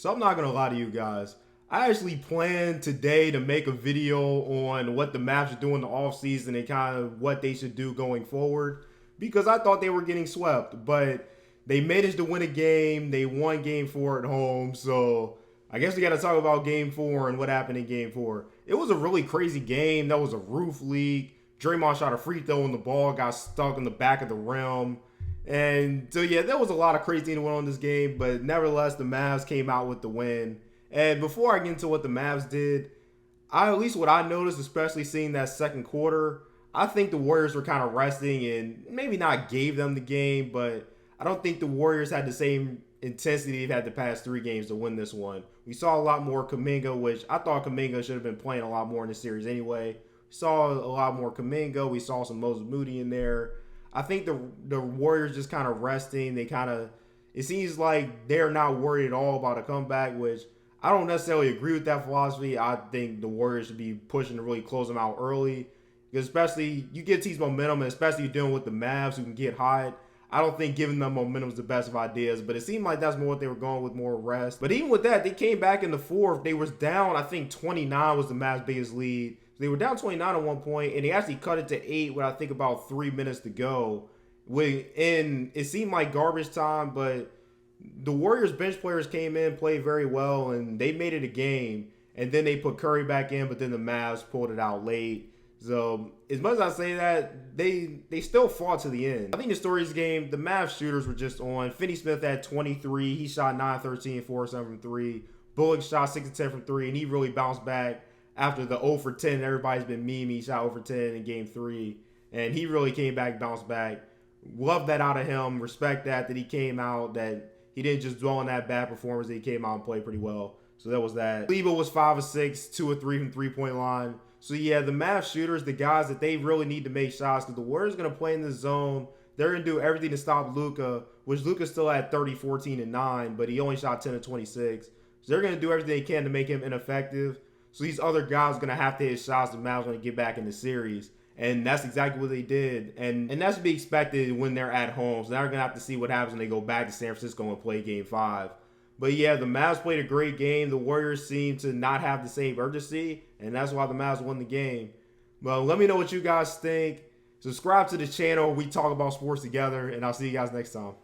So I'm not going to lie to you guys. I actually planned today to make a video on what the Mavs should do in the offseason and kind of what they should do going forward because I thought they were getting swept. But they managed to win a game. They won game 4 at home. So I guess we got to talk about game 4 and what happened in game 4. It was a really crazy game. That was a roof leak. Draymond shot a free throw and the ball got stuck in the back of the rim. And so, yeah, there was a lot of crazy things that went on in this game. But nevertheless, the Mavs came out with the win. And before I get into what the Mavs did, at least what I noticed, especially seeing that second quarter, I think the Warriors were kind of resting and maybe not gave them the game, but I don't think the Warriors had the same intensity they've had the past 3 games to win this one. We saw a lot more Kuminga, which I thought Kuminga should have been playing a lot more in this series anyway. We saw a lot more Kuminga. We saw some Moses Moody in there. I think the Warriors just kind of resting. It seems like they're not worried at all about a comeback, which I don't necessarily agree with that philosophy. I think the Warriors should be pushing to really close them out early. Because especially, you get teams momentum, and especially you're dealing with the Mavs who can get hot. I don't think giving them momentum is the best of ideas, but it seemed like that's more what they were going with, more rest. But even with that, they came back in the fourth. They was down, I think 29 was the Mavs' biggest lead. They were down 29 at one point, and they actually cut it to 8 with I think about 3 minutes to go. And it seemed like garbage time, but the Warriors bench players came in, played very well, and they made it a game. And then they put Curry back in, but then the Mavs pulled it out late. So as much as I say that, they still fought to the end. I think the story of this game, the Mavs shooters were just on. Finney-Smith had 23. He shot 9-13, 4-7 from 3. Bullock shot 6-10 from 3, and he really bounced back after the 0 for 10. Everybody's been memeing. He shot 0 for 10 in game 3, and he really came back, bounced back. Love that out of him. Respect that he came out, that he didn't just dwell on that bad performance. That he came out and played pretty well. So that was that. Lebo was 5 of 6, 2 of 3 from three-point line. So yeah, the Mavs shooters, the guys that they really need to make shots because the Warriors going to play in this zone. They're going to do everything to stop Luka, which Luka still had 30, 14, and 9, but he only shot 10 of 26. So they're going to do everything they can to make him ineffective. So these other guys are going to have to hit shots. The Mavs are going to get back in the series. And that's exactly what they did. And that's to be expected when they're at home. So now we're going to have to see what happens when they go back to San Francisco and play game 5. But yeah, the Mavs played a great game. The Warriors seem to not have the same urgency, and that's why the Mavs won the game. Well, let me know what you guys think. Subscribe to the channel. We talk about sports together, and I'll see you guys next time.